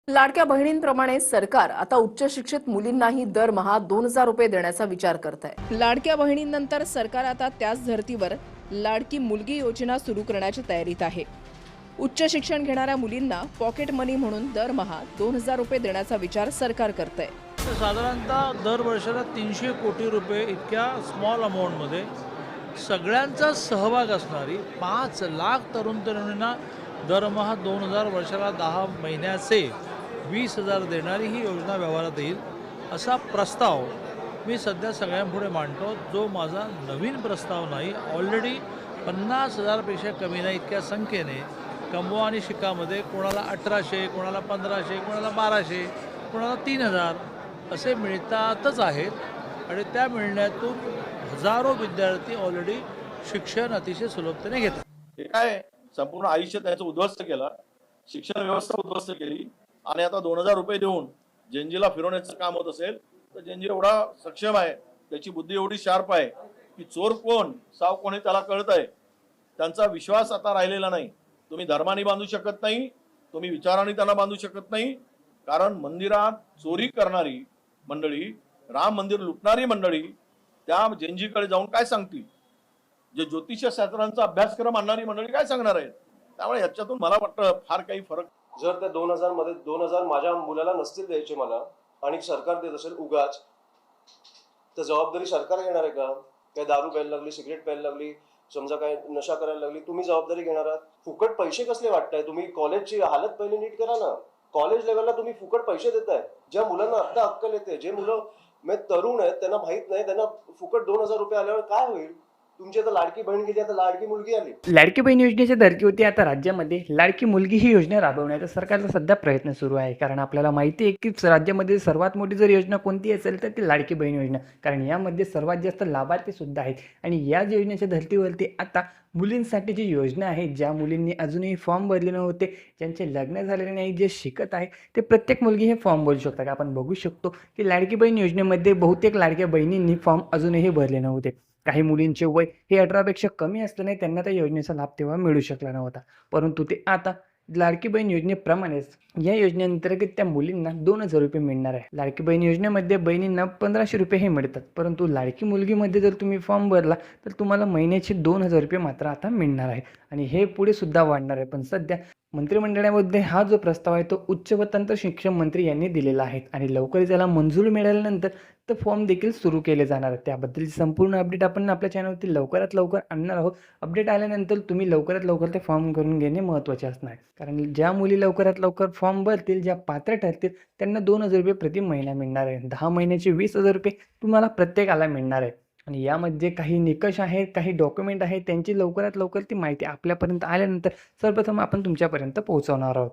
लाडक्या बहिणींप्रमाणे सरकार आता उच्च शिक्षित मुलींनाही दरमहा 2,000 रुपये देण्याचा विचार करत आहे। लाडक्या बहिणींनंतर सरकार आता त्याच धर्तीवर लाडकी मुलगी योजना सुरू करण्याच्या तयारीत आहे। उच्च शिक्षण घेणाऱ्या मुलींना पॉकेट मनी म्हणून दरमहा 2,000 रुपये देण्याचा विचार सरकार करत आहे। साधारणतः दरवर्षाला 300 कोटी रुपये इतक्या स्मॉल अमाऊंटमध्ये सगळ्यांचा सहभाग असणारी 5 लाख तरुण तरुणींना दरमहा 2,000 वर्षाला 10 महिन्याचे 20,000 देणारी ही योजना व्यवहारात येईल असा प्रस्ताव मी सध्या सगळ्यांपुढे मांडतो। जो माझा नवीन प्रस्ताव नाही, ऑलरेडी 50,000पेक्षा कमी नाही इतक्या संख्येने कंबो आणि शिक्कामध्ये कोणाला 1,800, कोणाला 1,500, कोणाला 1,200, कोणाला 3,000 असे मिळतातच आहेत आणि त्या मिळण्यातून हजारो विद्यार्थी ऑलरेडी शिक्षण अतिशय सुलभतेने घेतात। हे काय संपूर्ण आयुष्य त्याचं उद्ध्वस्त केलं, शिक्षण व्यवस्था उद्ध्वस्त केली आणि आता 2,000 रुपये देऊन जेनजीला फिरवण्याचं काम होत असेल तर जेनजी एवढा सक्षम आहे, त्याची बुद्धी एवढी शार्प आहे की चोर कोण साव कोण हे त्याला कळत आहे। त्यांचा विश्वास आता राहिलेला नाही। तुम्ही धर्माने बांधू शकत नाही, तुम्ही विचाराने त्यांना बांधू शकत नाही, कारण मंदिरात चोरी करणारी मंडळी, राम मंदिर लुटणारी मंडळी त्या जेनजीकडे जाऊन काय सांगतील? जे ज्योतिष शास्त्रांचा अभ्यासक्रम आणणारी मंडळी काय सांगणार आहेत? त्यामुळे याच्यातून मला वाटतं फार काही फरक। जर त्या 2,000 मध्ये 2,000 माझ्या मुलाला नसतील द्यायचे मला आणि सरकार देत असेल उगाच, तर जबाबदारी सरकार घेणार आहे का? काय दारू प्यायला लागली, सिगरेट प्यायला लागली, समजा काय नशा करायला लागली, तुम्ही जबाबदारी घेणार आहात? फुकट पैसे कसले वाटताय तुम्ही? कॉलेजची हालत पहिले नीट करा ना। कॉलेज लेवलला तुम्ही फुकट पैसे देताय। ज्या मुलांना आता अक्कल येते, जे मुलं तरुण आहेत त्यांना माहित नाही, त्यांना फुकट 2,000 रुपये आल्यावर काय होईल? तुमची आता लाडकी बहीण गेली, आता लाडकी मुलगी आली। लाडकी बहीण योजनेच्या धर्तीवरती आता राज्यामध्ये लाडकी मुलगी ही योजना राबवण्याचा सरकारचा सध्या प्रयत्न सुरू आहे। कारण आपल्याला माहिती आहे की राज्यामध्ये सर्वात मोठी जर योजना कोणती असेल तर ती लाडकी बहीण योजना, कारण यामध्ये सर्वात जास्त लाभार्थी सुद्धा आहेत। आणि या योजनेच्या धर्तीवरती आता मुलींसाठी जी योजना आहे, ज्या मुलींनी अजूनही फॉर्म भरले नव्हते, ज्यांचे लग्न झालेले नाही, जे शिकत आहे, ते प्रत्येक मुलगी हे फॉर्म भरू शकतात। आपण बघू शकतो की लाडकी बहीण योजनेमध्ये बहुतेक लाडक्या बहिणींनी फॉर्म अजूनही भरले नव्हते। काही मुलींचे वय हे 18पेक्षा कमी असल्याने त्यांना त्या योजनेचा लाभ तेव्हा मिळू शकला नव्हता, परंतु ते आता लाडकी बहीण योजनेप्रमाणेच या योजनेअंतर्गत त्या मुलींना 2,000 रुपये मिळणार आहे। लाडकी बहीण योजनेमध्ये बहिणींना 1,500 रुपये हे मिळतात, परंतु लाडकी मुलगीमध्ये जर तुम्ही फॉर्म भरला तर तुम्हाला महिन्याचे 2,000 रुपये मात्र आता मिळणार आहे आणि हे पुढे सुद्धा वाढणार आहे। पण सध्या मंत्रिमंडळामध्ये हा जो प्रस्ताव आहे तो उच्च व तंत्र शिक्षण मंत्री यांनी दिलेला आहे आणि लवकरच त्याला मंजुरी मिळाल्यानंतर तर फॉर्म देखील सुरू केले जाणार आहेत। त्याबद्दलची संपूर्ण अपडेट आपण आपल्या चॅनलवरती लवकरात लवकर आणणार आहोत। अपडेट आल्यानंतर तुम्ही लवकरात लवकर ते फॉर्म करून घेणे महत्त्वाचे असणार आहे, कारण ज्या मुली लवकरात लवकर फॉर्म भरतील, ज्या पात्र ठरतील, त्यांना 2,000 रुपये प्रति महिना मिळणार आहे। 10 महिन्याचे 20,000 रुपये तुम्हाला प्रत्येकाला मिळणार आहे आणि यामध्ये काही निकष आहेत, काही डॉक्युमेंट आहेत, त्यांची लवकरात लवकर ती माहिती आपल्यापर्यंत आल्यानंतर सर्वप्रथम आपण तुमच्यापर्यंत पोहोचवणार आहोत।